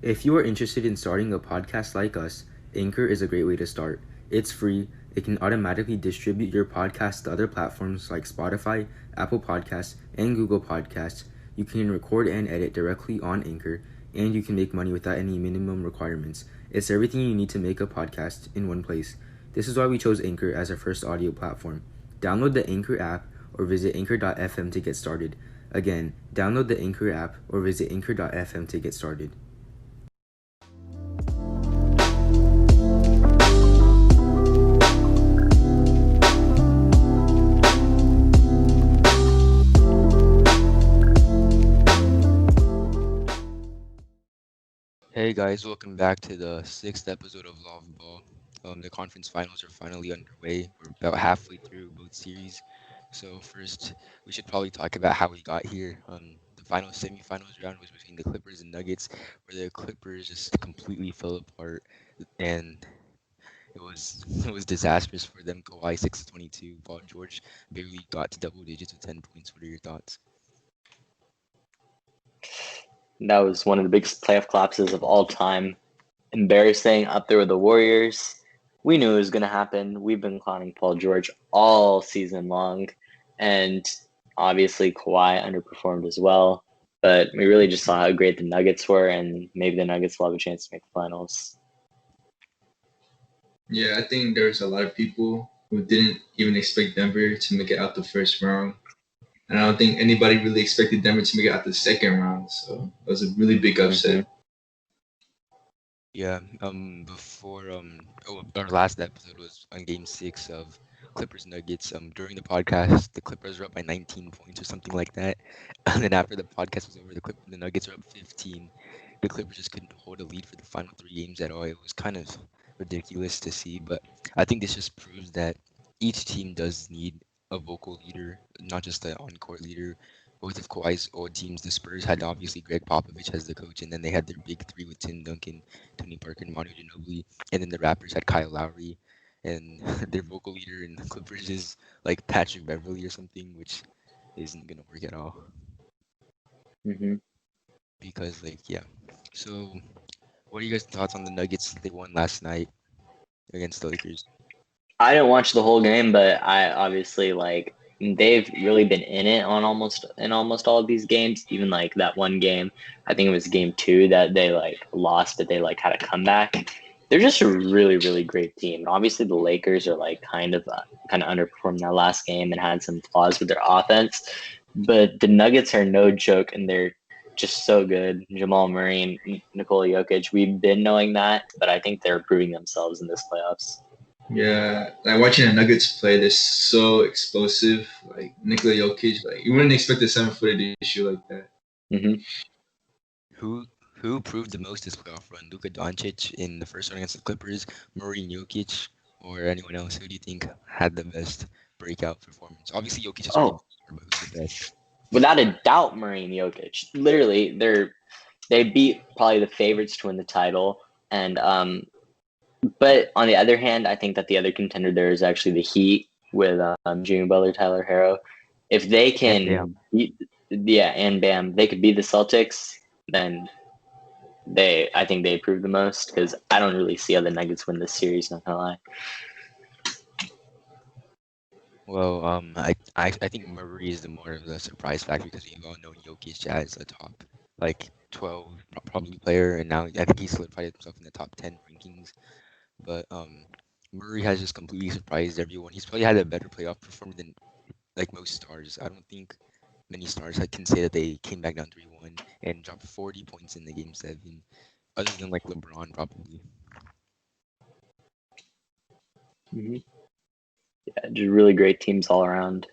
If you are interested in starting a podcast like us, Anchor is a great way to start. It's free, it can automatically distribute your podcast to other platforms like Spotify, Apple Podcasts, and Google Podcasts. You can record and edit directly on Anchor, and you can make money without any minimum requirements. It's everything you need to make a podcast in one place. This is why we chose Anchor as our first audio platform. Download the Anchor app or visit anchor.fm to get started. Again, download the Anchor app or visit anchor.fm to get started. Hey guys, welcome back to the sixth episode of Love Ball. The conference finals are finally underway. We're about halfway through both series. So first, we should probably talk about how we got here. The final semifinals round was between the Clippers and Nuggets, where the Clippers just completely fell apart, and it was it was disastrous for them. Kawhi 6 of 22, Paul George barely got to double digits with 10 points. What are your thoughts? That was one of the biggest playoff collapses of all time. Embarrassing, up there with the Warriors. We knew it was going to happen. We've been clowning Paul George all season long. And obviously, Kawhi underperformed as well. But we really just saw how great the Nuggets were, and maybe the Nuggets will have a chance to make the finals. Yeah, I think there's a lot of people who didn't even expect Denver to make it out the first round. And I don't think anybody really expected Denver to make it out the second round. So it was a really big upset. Yeah, before our last episode was on Game 6 of Clippers Nuggets. During the podcast, the Clippers were up by 19 points or something like that, and then after the podcast was over, the Nuggets were up 15. The Clippers just couldn't hold a lead for the final three games at all. It was kind of ridiculous to see, but I think this just proves that each team does need a vocal leader, not just an on-court leader. Both of Kawhi's old teams, the Spurs had obviously Greg Popovich as the coach, and then they had their big three with Tim Duncan, Tony Parker, and Manu Ginobili, and then the Raptors had Kyle Lowry, and their vocal leader in the Clippers is like Patrick Beverly or something, which isn't gonna work at all. Mm-hmm. Because yeah. So, what are you guys' thoughts on the Nuggets? They won last night against the Lakers. I didn't watch the whole game, but I obviously they've really been in it on almost all of these games. Even like that one game, I think it was game two that they lost, but they had a comeback. They're just a really really great team. And obviously the Lakers are kind of underperformed that last game and had some flaws with their offense, but the Nuggets are no joke and they're just so good. Jamal Murray and Nikola Jokic, we've been knowing that, but I think they're proving themselves in this playoffs. Yeah, like watching the Nuggets play, they're so explosive. Like Nikola Jokic, like you wouldn't expect a 7-footed issue like that. Mm-hmm. Who proved the most this playoff run? Luka Doncic in the first round against the Clippers, Murray and Jokic, or anyone else? Who do you think had the best breakout performance? Obviously, Jokic is already Oh, better, but who's the best? without a doubt, Murray and Jokic. Literally, they beat probably the favorites to win the title. And but on the other hand, I think that the other contender there is actually the Heat with Jimmy Butler, Tyler Hero. If they And can beat, yeah, and Bam, they could beat the Celtics, then I think they prove the most because I don't really see how the Nuggets win this series. Not gonna lie. Well, I think Murray is the more of the surprise factor because we've all known Jokic as a top like 12 probably player, and now I think he solidified himself in the top 10 rankings. But Murray has just completely surprised everyone. He's probably had a better playoff performance than like most stars. I don't think many stars I can say that they came back down 3-1 and dropped 40 points in the game seven, other than like LeBron probably. Mm-hmm. Yeah, just really great teams all around.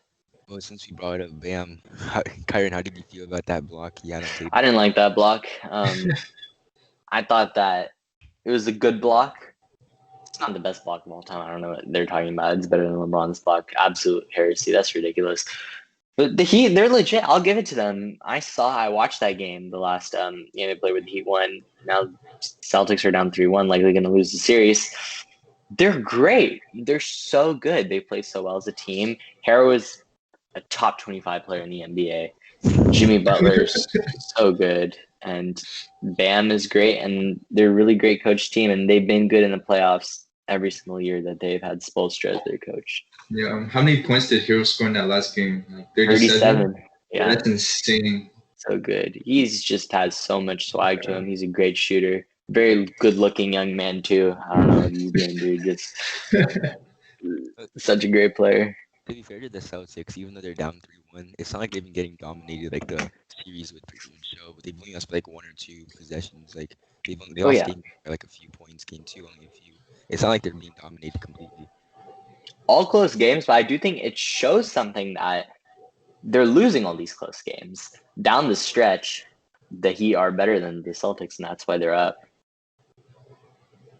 Well, since we brought up Bam, Kyron, how did you feel about that block he had on I Tatum? didn't like that block. I thought that it was a good block. It's not the best block of all time. I don't know what they're talking about. It's better than LeBron's block. Absolute heresy. That's ridiculous. But the Heat, they're legit. I'll give it to them. I watched that game, the last game they played with the Heat won. Now Celtics are down 3-1, likely going to lose the series. They're great. They're so good. They play so well as a team. Harrow is a top 25 player in the NBA. Jimmy Butler's so good, and Bam is great, and they're a really great coach team, and they've been good in the playoffs every single year that they've had Spoelstra as their coach. Yeah. How many points did Hero score in that last game? Like 37. 37. Yeah, That's insane. so good. He's just has so much swag to him. He's a great shooter. Very good looking young man too. I don't know what he's doing, dude. Just such a great player. To be fair to the Celtics, even though they're down 3-1, it's not like they've been getting dominated like the series would pretty much show. But they've only lost by like 1 or 2 possessions. Like they Oh lost yeah. game by like a few points. Game 2 only a few. It's not like they're being dominated completely. All close games, but I do think it shows something that they're losing all these close games. Down the stretch, the Heat are better than the Celtics, and that's why they're up.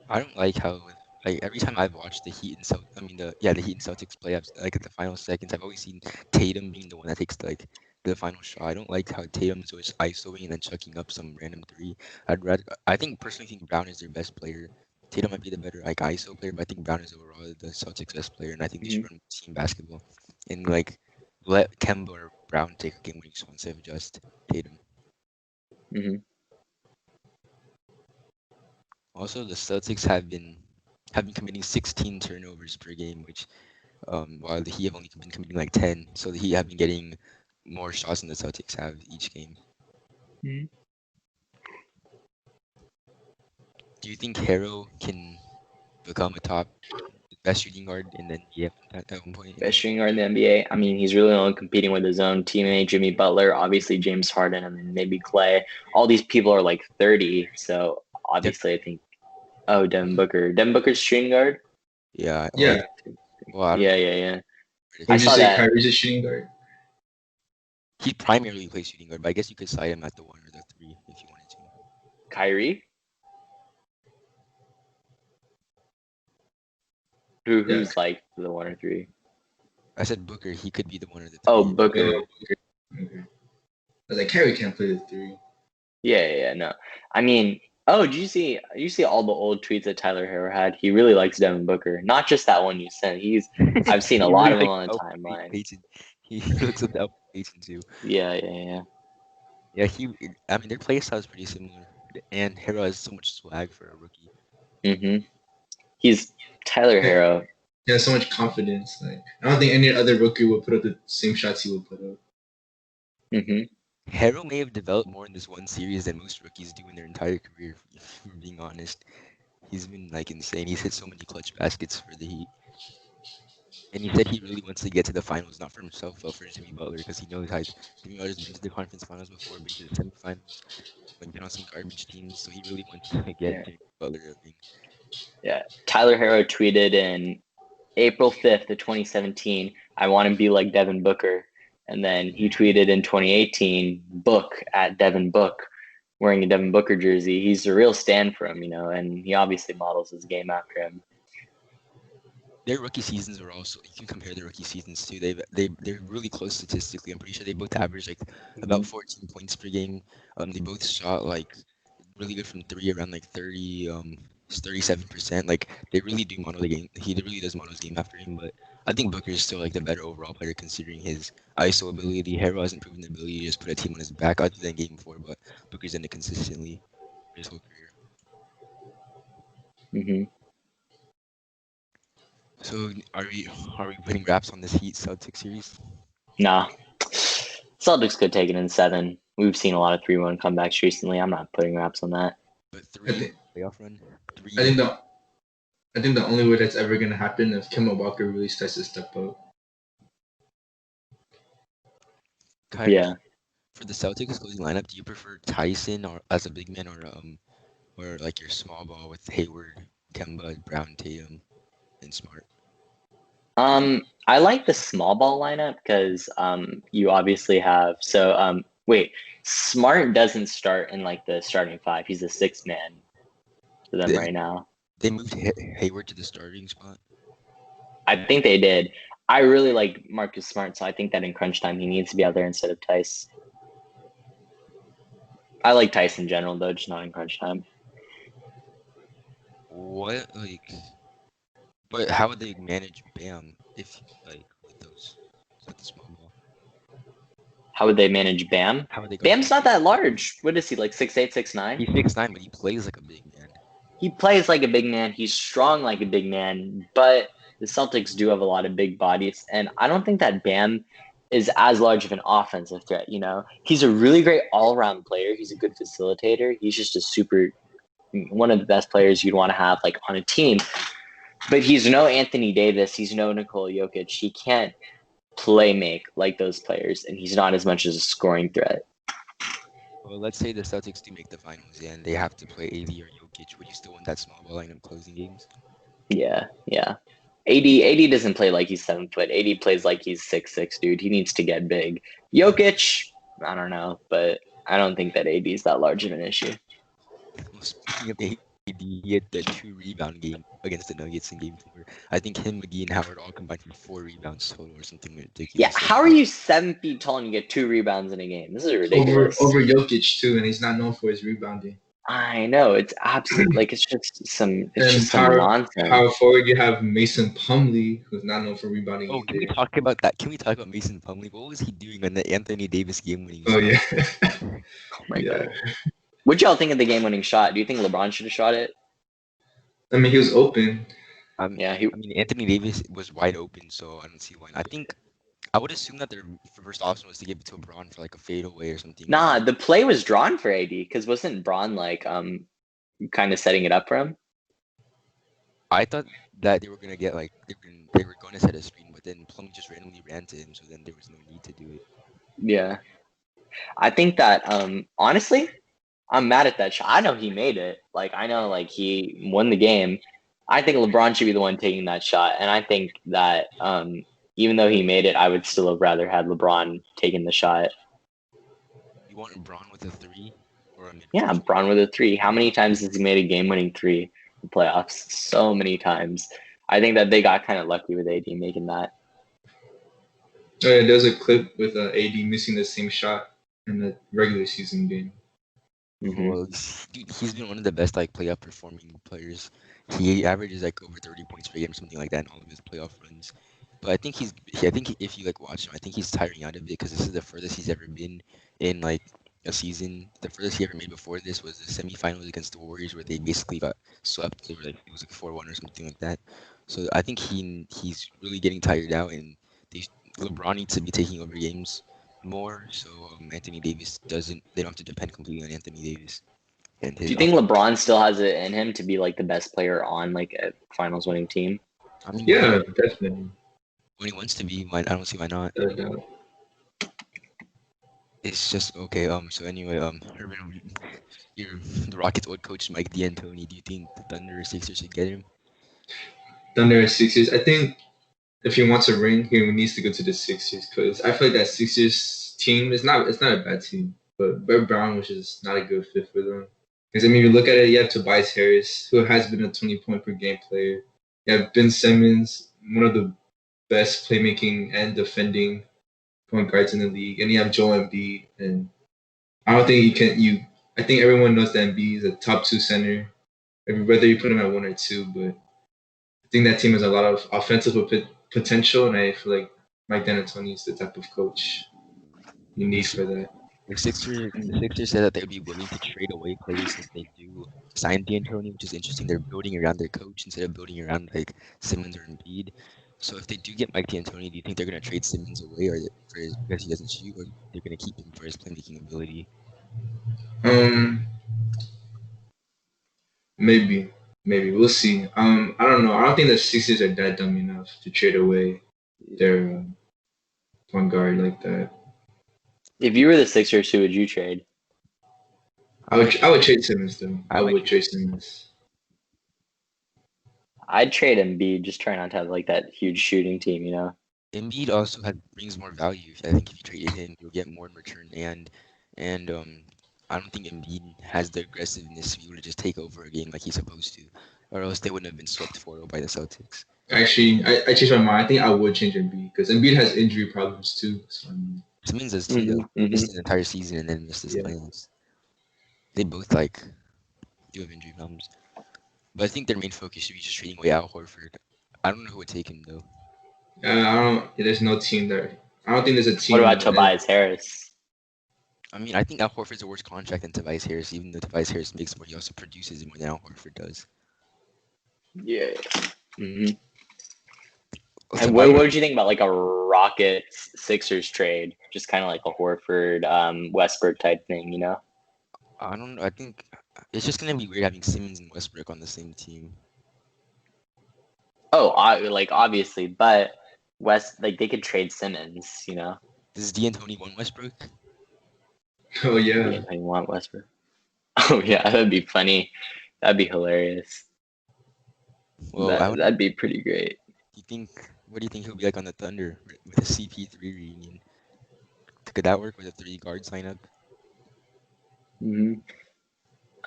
I don't like how like every time I've watched the Heat and the Heat and Celtics playoffs, like at the final seconds, I've always seen Tatum being the one that takes like the final shot. I don't like how Tatum's always isoing and then chucking up some random three. I personally think Brown is their best player. Tatum might be the better like ISO player, but I think Brown is overall the Celtics' best player, and I think they should run team basketball and like let Kemba or Brown take a game winning shot instead of just Tatum. Mm-hmm. Also, the Celtics have been committing 16 turnovers per game, which while the Heat have only been committing like 10, so the Heat have been getting more shots than the Celtics have each game. Mm-hmm. Do you think Harrow can become a top best shooting guard in the NBA at one point? Best shooting guard in the NBA. I mean, he's really only competing with his own teammate, Jimmy Butler, obviously James Harden, and then maybe Clay. All these people are like 30, so obviously I think. Oh, Devin Booker. Devin Booker's shooting guard. Yeah. Yeah. Well, I don't Yeah. know. I Would you saw say that. Kyrie's a shooting guard? He primarily plays shooting guard, but I guess you could slide him at the 1 or the 3 if you wanted to. Kyrie. Who's like the 1 or 3? I said Booker. He could be the 1 or the 3. Oh, Booker. Okay. I was like, Kyrie can't play the 3. Yeah. No, I mean, oh, did you see all the old tweets that Tyler Hero had? He really likes Devin Booker. Not just that one you sent. I've seen a lot of them on the timeline. He looks up the Payton too. Yeah. Yeah, I mean, their play style is pretty similar, and Hero has so much swag for a rookie. Mm-hmm. He's Tyler Hero. He has so much confidence. Like I don't think any other rookie would put up the same shots he would put up. Mm-hmm. Hero may have developed more in this one series than most rookies do in their entire career, if we're being honest. He's been like insane. He's hit so many clutch baskets for the Heat. And he said he really wants to get to the finals, not for himself, but for Jimmy Butler, because he knows how Jimmy Butler's been to the conference finals before, been to the semifinals, been on some garbage teams, so he really wants to get Jimmy Butler a ring. Yeah. Tyler Hero tweeted in April 5th of 2017, I want to be like Devin Booker. And then he tweeted in 2018, Book at Devin Book, wearing a Devin Booker jersey. He's a real stand for him, and he obviously models his game after him. Their rookie seasons are also, you can compare their rookie seasons too. They're really close statistically. I'm pretty sure they both average like about 14 points per game. They both shot like really good from 3, around like 37%. Like they really do model the game. He really does model his game after him, but I think Booker is still like the better overall player considering his ISO ability. Hero hasn't proven the ability to just put a team on his back other than game 4, but Booker's done it consistently for his whole career. Mm-hmm. So are we putting wraps on this Heat Celtics series? Nah. Celtics could take it in 7. We've seen a lot of 3-1 comebacks recently. I'm not putting wraps on that. But 3 playoff run? 3. I think the only way that's ever gonna happen if Kemba Walker really starts to step up. Kyrie, Yeah. For the Celtics closing lineup, do you prefer Tyson or as a big man or like your small ball with Hayward, Kemba, Brown, Tatum, and Smart? I like the small ball lineup because you obviously have Smart doesn't start in like the starting 5. He's a 6th man for them right now. They moved Hayward to the starting spot. I think they did. I really like Marcus Smart, so I think that in crunch time he needs to be out there instead of Tice. I like Tice in general though, just not in crunch time. What But how would they manage Bam if with the small ball? How would they manage Bam? How are they going Bam's not that large. What is he, like 6'8", 6'9"? He's 6'9", but he plays like a big man. He plays like a big man. He's strong like a big man, but the Celtics do have a lot of big bodies, and I don't think that Bam is as large of an offensive threat. He's a really great all-around player. He's a good facilitator. He's just one of the best players you'd want to have like on a team. But he's no Anthony Davis. He's no Nikola Jokic. He can't play make like those players, and he's not as much as a scoring threat. Well, let's say the Celtics do make the finals and they have to play AD or Jokic. Would you still want that small ball lineup closing games? Yeah. AD doesn't play like he's 7 foot. AD plays like he's 6'6", dude. He needs to get big. Jokic, I don't know, but I don't think that AD is that large of an issue. Well, speaking of AD, he had the 2 rebound game against the Nuggets in Game 4. I think him, McGee, and Howard all combined for 4 rebounds total or something ridiculous. Yeah, how are you 7 feet tall and you get 2 rebounds in a game? This is ridiculous. Over Jokic too, and he's not known for his rebounding. I know, it's absolute it's just some nonsense. Power forward, you have Mason Plumlee, who's not known for rebounding. Oh, can we talk about that? Can we talk about Mason Plumlee? What was he doing on the Anthony Davis game-winning shot? Oh yeah. Oh my god. What'd y'all think of the game-winning shot? Do you think LeBron should have shot it? I mean, he was open. Yeah, Anthony Davis was wide open, so I don't see why. I would assume that their first option was to give it to LeBron for like a fadeaway or something. Nah, the play was drawn for AD because wasn't Bron like kind of setting it up for him? I thought that they were gonna get like they were going to set a screen, but then Plum just randomly ran to him, so then there was no need to do it. Yeah, I think that honestly, I'm mad at that shot. I know he made it. Like I know like he won the game. I think LeBron should be the one taking that shot, and I think that even though he made it, I would still have rather had LeBron taking the shot. You want LeBron with a 3 or a mid? Yeah, LeBron with a 3. How many times has he made a game-winning 3 in the playoffs? So many times. I think that they got kind of lucky with AD making that. Oh, yeah, there's a clip with AD missing the same shot in the regular season game. Mm-hmm. Well, dude, he's been one of the best like playoff performing players. He averages like over 30 points per game or something like that in all of his playoff runs. But I think if you like watch him, I think he's tiring out of it because this is the furthest he's ever been in like a season. The furthest he ever made before this was the semifinals against the Warriors, where they basically got swept. It was like 4-1 or something like that. So I think he's really getting tired out, and LeBron needs to be taking over games more. So Anthony Davis doesn't. They don't have to depend completely on Anthony Davis. And Do you think LeBron still has it in him to be like the best player on like a finals winning team? I mean, Yeah, definitely. when he wants to be, I don't see why not. It's just okay. So anyway, Urban, the Rockets' old coach Mike D'Antoni. Do you think the Thunder or Sixers should get him? Thunder and Sixers. I think if he wants a ring, he needs to go to the Sixers because I feel like that Sixers team is not a bad team, but Brett Brown was just not a good fit for them. Because I mean, you look at it, you have Tobias Harris, who has been a 20-point per game player. You have Ben Simmons, one of the best playmaking and defending point guards in the league, and you have Joel Embiid. And I don't think I think everyone knows that Embiid is a top 2 center, whether you put him at 1 or 2. But I think that team has a lot of offensive potential, and I feel like Mike D'Antoni is the type of coach you need for that. The Sixers said that they'd be willing to trade away players if they do sign D'Antoni, which is interesting. They're building around their coach instead of building around like Simmons or Embiid. So if they do get Mike D'Antoni, do you think they're going to trade Simmons away, or because he doesn't shoot, or they're going to keep him for his playmaking ability? Maybe we'll see. I don't know. I don't think the Sixers are that dumb enough to trade away their point guard like that. If you were the Sixers, who would you trade? I would trade Simmons though. I would trade Simmons. I'd trade Embiid, just try not to have like that huge shooting team, you know. Embiid also brings more value. I think if you traded him, you'll get more in return. And I don't think Embiid has the aggressiveness to be able to just take over a game like he's supposed to, or else they wouldn't have been swept 4-0 by the Celtics. Actually, I changed my mind. I think I would change Embiid because Embiid has injury problems too. So Simmons does too. Though. He missed an entire season and then missed his playoffs. They both do have injury problems. But I think their main focus should be just trading away Al Horford. I don't know who would take him though. I don't. There's no team there. I don't think there's a team. What about Tobias Harris? I mean, I think Al Horford's a worse contract than Tobias Harris, even though Tobias Harris makes more. He also produces more than Al Horford does. Yeah. hmm Well, And what Tobias, would you think about like a Rockets Sixers trade? Just kind of like a Horford Westbrook type thing, you know? I don't know. I think it's just gonna be weird having Simmons and Westbrook on the same team. Oh, like obviously, but West like they could trade Simmons, you know? Does D'Antoni want Westbrook? Oh Do yeah. you want Westbrook? Oh yeah, that'd be funny. That'd be hilarious. Well, I would. That'd be pretty great. Do you think? What do you think he'll be like on the Thunder with a CP3 reunion? Could that work with a 3 guard lineup? hmm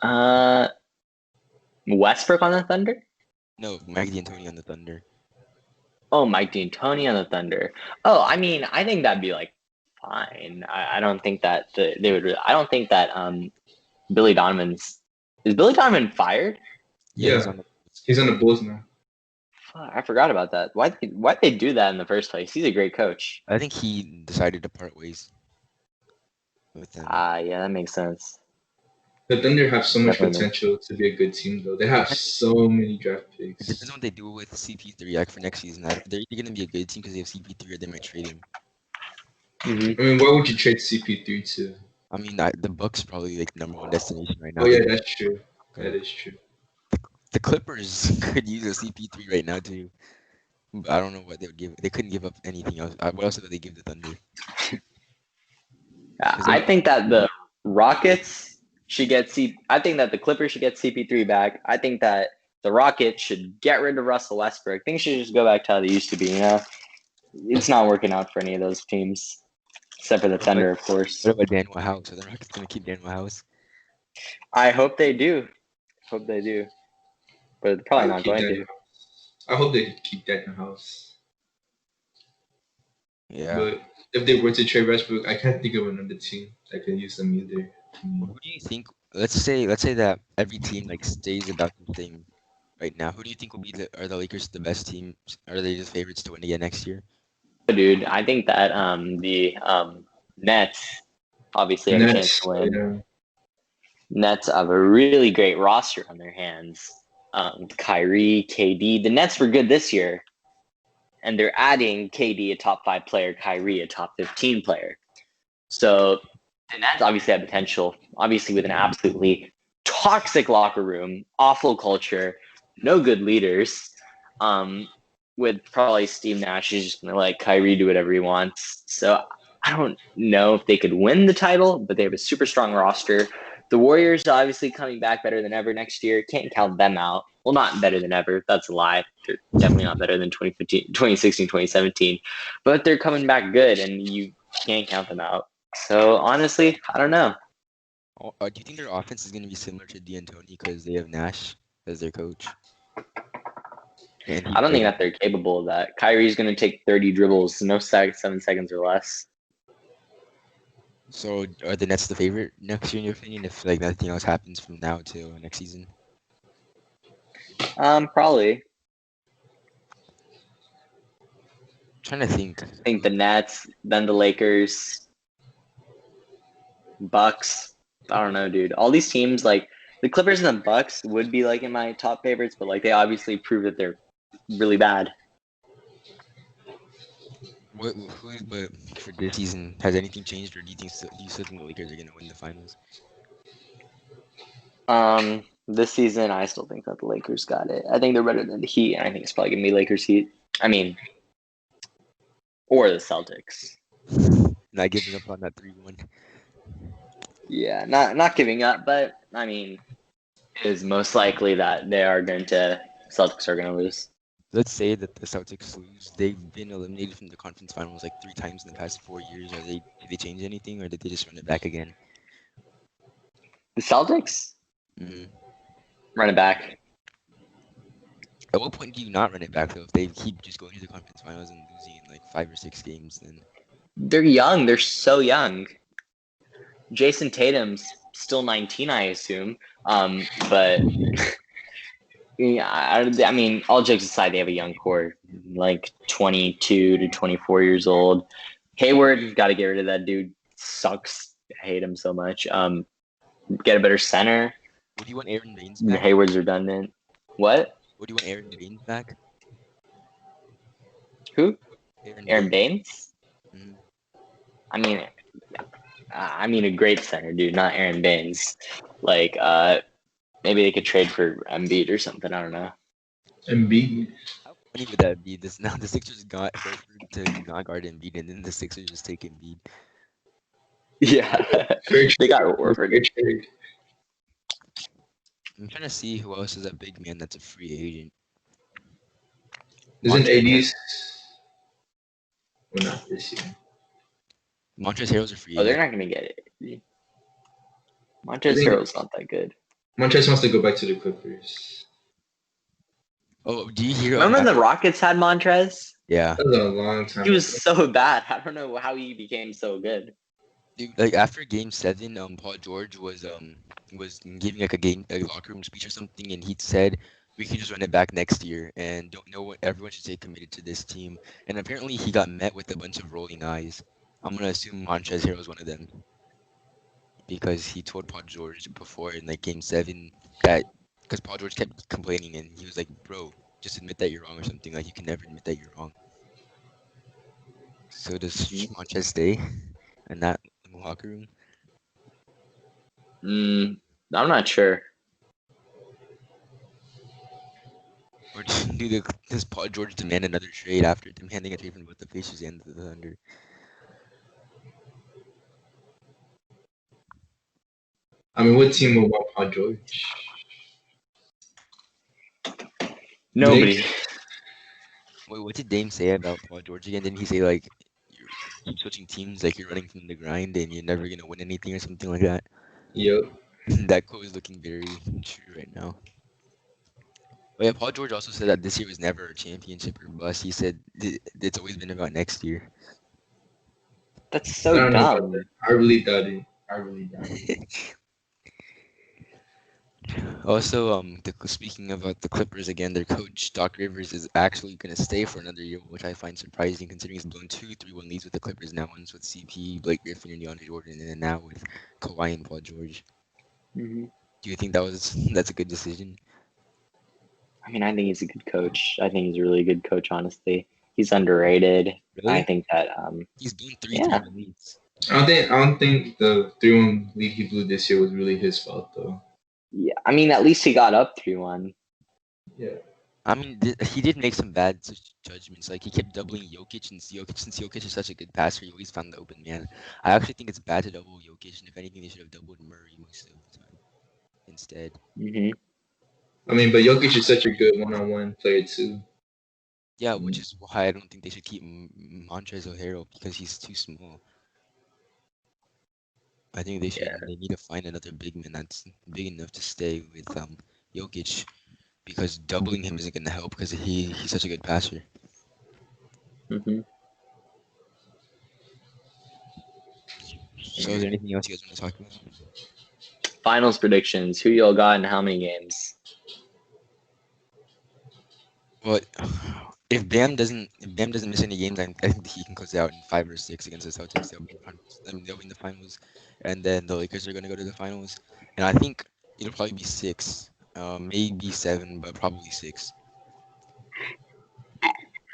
Uh, Westbrook on the Thunder? No, Mike D'Antoni on the Thunder. Oh, Mike D'Antoni on the Thunder. Oh, I mean, I think that'd be like fine. I don't think that they would. I don't think that Billy Donovan's is Billy Donovan fired? Yeah, he's Yeah. on the. He's on the Bulls now. Fuck, I forgot about that. Why'd they do that in the first place? He's a great coach. I think he decided to part ways with them. Yeah, that makes sense. The Thunder have so much Definitely. potential to be a good team, though. They have so many draft It picks. depends on what they do with CP3 like for next season. If they're either gonna be a good team because they have CP3, or they might trade him. Mm-hmm. I mean, where would you trade CP3 to? I mean, the Bucks probably like the #1 destination right now. Oh yeah, that's true. Okay. That is true. The Clippers could use a CP3 right now too. But I don't know what they would give. They couldn't give up anything else. What else would they give the Thunder? I think that the Rockets should get I think that the Clippers should get CP3 back. I think that the Rockets should get rid of Russell Westbrook. Things should just go back to how they used to be. You know, it's not working out for any of those teams, except for the Thunder, of course. What about Daniel House? Are the Rockets gonna keep Daniel House? I hope they do. Hope they do, but they're probably I not would keep going that to. in house. I hope they keep that in house. Yeah. But if they were to trade Westbrook, I can't think of another team that can use them either. Who do you think? Let's say that every team like stays about the same right now. Who do you think will be are the Lakers the best team? Are they just favorites to win again next year? Dude, I think that the Nets obviously have a chance to win. Yeah. Nets have a really great roster on their hands. Kyrie, KD. The Nets were good this year, and they're adding KD, a top 5 player, Kyrie, a top 15 player. So the Nets obviously have potential, obviously with an absolutely toxic locker room, awful culture, no good leaders. With probably Steve Nash is just going to let Kyrie do whatever he wants. So I don't know if they could win the title, but they have a super strong roster. The Warriors are obviously coming back better than ever next year. Can't count them out. Well, not better than ever. That's a lie. They're definitely not better than 2016, 2017. But they're coming back good, and you can't count them out. So, honestly, I don't know. Do you think their offense is going to be similar to D'Antoni because they have Nash as their coach? I don't think that they're capable of that. Kyrie's going to take 30 dribbles, no 7 seconds or less. So are the Nets the favorite next year in your opinion? If like nothing else happens from now till next season? Probably. I'm trying to think. I think the Nets, then the Lakers, Bucks. I don't know, dude. All these teams, like the Clippers and the Bucks, would be like in my top favorites, but like they obviously prove that they're really bad. But for this season, has anything changed, or do you still think the Lakers are going to win the finals? This season, I still think that the Lakers got it. I think they're better than the Heat, and I think it's probably gonna be Lakers Heat. I mean, or the Celtics. Not giving up on that 3-1. Yeah, not giving up, but I mean, it is most likely that Celtics are gonna lose. Let's say that the Celtics lose. They've been eliminated from the conference finals like 3 times in the past 4 years. Did they change anything, or did they just run it back again? The Celtics Mm-hmm. run it back. At what point do you not run it back though? If they keep just going to the conference finals and losing in like 5 or 6 games, then They're young. They're so young. Jason Tatum's still 19, I assume. But yeah, I mean, all jokes aside, they have a young core, like 22 to 24 years old. Hayward, got to get rid of that dude. Sucks. I hate him so much. Get a better center. Would you want Aaron Baines back? Hayward's redundant. What? Would you want Aaron Baines back? Who? Aaron Aaron Baines. Baines? Mhm. I mean a great center, dude, not Aaron Baines. Like, maybe they could trade for Embiid or something. I don't know. Embiid. How funny would that be? This now the Sixers got Horford to not guard Embiid, and then the Sixers just take Embiid. Yeah, Fair they got trade. Horford. Fair trade. I'm trying to see who else is a big man that's a free agent. Isn't Montrezl AD's? Well, not this year. Montrezl Harrell's a free Oh, they're agent. not gonna get it. Montrezl Harrell's not that good. Montrezl wants to go back to the Clippers. Oh, do you hear? Remember when the Rockets had Montrez? Yeah, That was a long time. He was ago. so bad. I don't know how he became so good. dude. Like after Game 7, Paul George was giving like a locker room speech or something, and he said we can just run it back next year, and don't know what everyone should stay committed to this team. And apparently he got met with a bunch of rolling eyes. I'm gonna assume Montrezl Harrell was one of them, because he told Paul George before in like Game 7 that because Paul George kept complaining, and he was like, "Bro, just admit that you're wrong or something. Like you can never admit that you're wrong." So does Montrezl stay in that locker room? I'm not sure. Or does Paul George demand another trade after demanding a trade from both the Pacers and the Thunder? I mean, what team would want Paul George? Nobody. Wait, what did Dame say about Paul George again? Didn't he say like you keep switching teams, like you're running from the grind and you're never gonna win anything or something like that? Yep. That quote is looking very true right now. But yeah, Paul George also said that this year was never a championship or bust. He said it's always been about next year. That's I so don't know about dumb. that. I really doubt it. I really doubt it. Also, speaking about the Clippers again, their coach Doc Rivers is actually going to stay for another year, which I find surprising considering he's blown 2 3-1 leads with the Clippers now, once with CP, Blake Griffin, and DeAndre Jordan, and then now with Kawhi and Paul George. Mm-hmm. Do you think that's a good decision? I mean, I think he's a good coach. I think he's a really good coach, honestly. He's underrated. Really? I think that He's blown Yeah. 3 leads. I don't think the 3-1 lead he blew this year was really his fault though. yeah, I mean, at least he got up 3-1. Yeah. I mean, he did make some bad judgments. Like he kept doubling Jokic, and since Jokic is such a good passer, he always found the open man. I actually think it's bad to double Jokic, and if anything, they should have doubled Murray most of the time instead. Mm-hmm. I mean, but Jokic is such a good one-on-one player too. Yeah, which is why I don't think they should keep Montrezl Harrell, because he's too small. I think they need to find another big man that's big enough to stay with Jokic, because doubling him isn't gonna help because he's such a good passer. Mm-hmm. So is there anything else you guys want to talk about? Finals predictions. Who y'all got in how many games? But if Bam doesn't miss any games, I think he can close it out in 5 or 6 against the Celtics. They'll win the finals, and then the Lakers are gonna go to the finals. And I think it'll probably be 6, maybe 7, but probably 6.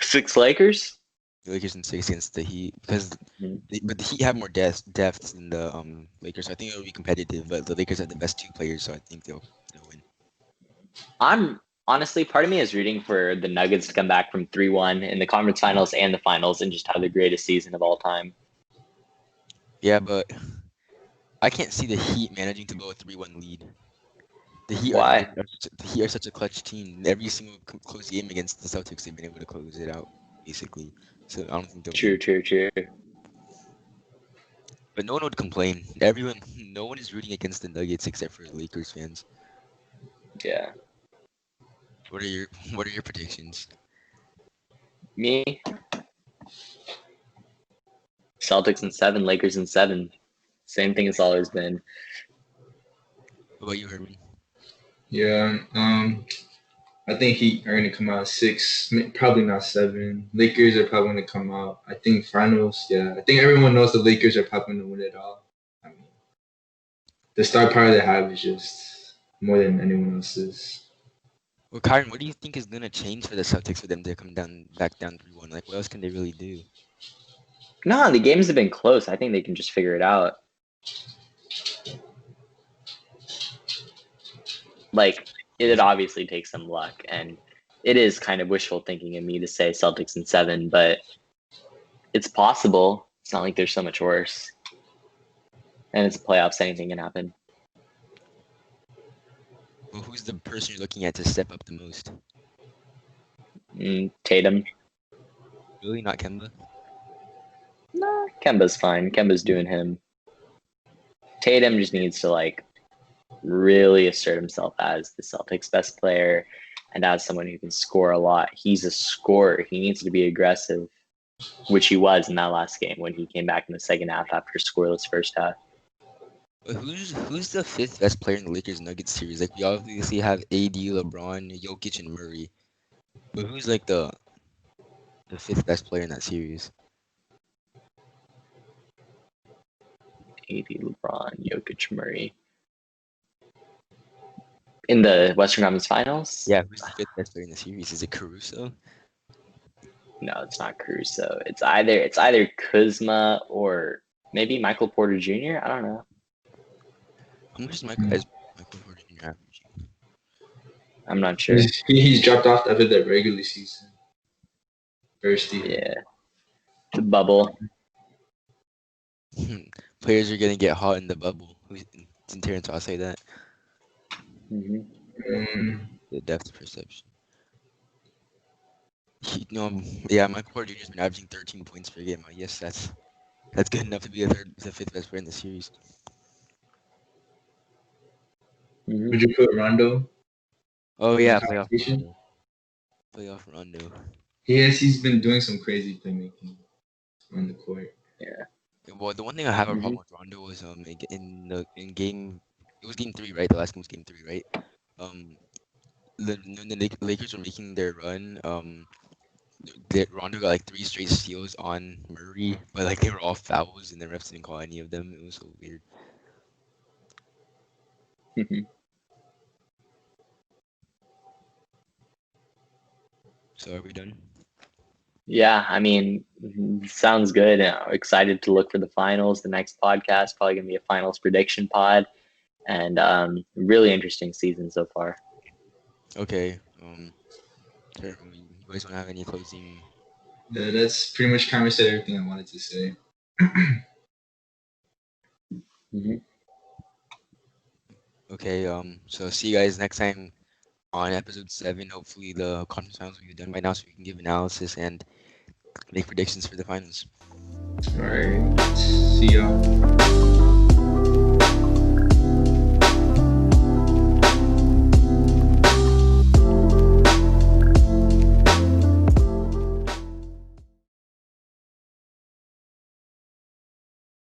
6 Lakers? The Lakers in 6 against the Heat, because Mhm. but the Heat have more depth than the Lakers. So I think it'll be competitive. But the Lakers have the best 2 players, so I think they'll win. I'm honestly, part of me is rooting for the Nuggets to come back from 3-1 in the conference finals and the finals and just have the greatest season of all time. Yeah, but I can't see the Heat managing to blow a 3-1 lead. The Heat Why? are such a clutch team. Every single close game against the Celtics, they've been able to close it out, basically. So I don't think they'll win. True. But no one would complain. No one is rooting against the Nuggets except for Lakers fans. Yeah. What are your predictions? Me? Celtics in 7, Lakers in 7. Same thing it's always been. What about you, Herman? Yeah. I think Heat are gonna come out 6, probably not 7. Lakers are probably gonna come out. I think finals. Yeah. I think everyone knows the Lakers are probably gonna win it all. I mean, the star power they have is just more than anyone else's. Well, Kyron, what do you think is gonna change for the Celtics for them to come back down 3-1? Like, what else can they really do? No, the games have been close. I think they can just figure it out. Like, it obviously takes some luck, and it is kind of wishful thinking in me to say Celtics in 7, but it's possible. It's not like they're so much worse. And it's playoffs, anything can happen. Well, who's the person you're looking at to step up the most? Tatum. Really, not Kemba? Nah, Kemba's fine. Kemba's doing him. Tatum just needs to like really assert himself as the Celtics' best player and as someone who can score a lot. He's a scorer. He needs to be aggressive, which he was in that last game when he came back in the second half after a scoreless first half. But who's the fifth best player in the Lakers Nuggets series? Like, we obviously have AD, LeBron, Jokic, and Murray. But who's like the fifth best player in that series? AD, LeBron, Jokic, Murray. In the Western Conference Finals? Yeah, who's the fifth best player in the series? Is it Caruso? No, it's not Caruso. It's either Kuzma or maybe Michael Porter Jr. I don't know. How much is Michael Porter Jr. averaging? I'm not sure. He's dropped off after the regular season. First year. Yeah. The bubble. Players are gonna get hot in the bubble. Didn't Terrence Ross say that? The depth perception. Michael Porter Jr. has been averaging 13 points per game. Yes, that's good enough to be the fifth best player in the series. Would you put Rondo? Oh yeah, Competition? playoff Rondo. Yes, he's been doing some crazy playmaking on the court. Yeah. Well, the one thing I have a problem with Rondo was in game, it was game 3, right? The last game was game 3, right? When the Lakers were making their run, Rondo got like 3 straight steals on Murray, but like they were all fouls and the refs didn't call any of them. It was so weird. So are we done? Yeah, I mean, sounds good. Excited to look for the finals. The next podcast probably gonna be a finals prediction pod, and really interesting season so far. Okay. You guys want to have any closing? Yeah, that's pretty much kind of said everything I wanted to say. Okay. So see you guys next time on episode 7. Hopefully the conference finals will be done by now, so we can give analysis and make predictions for the finals. All right. See y'all.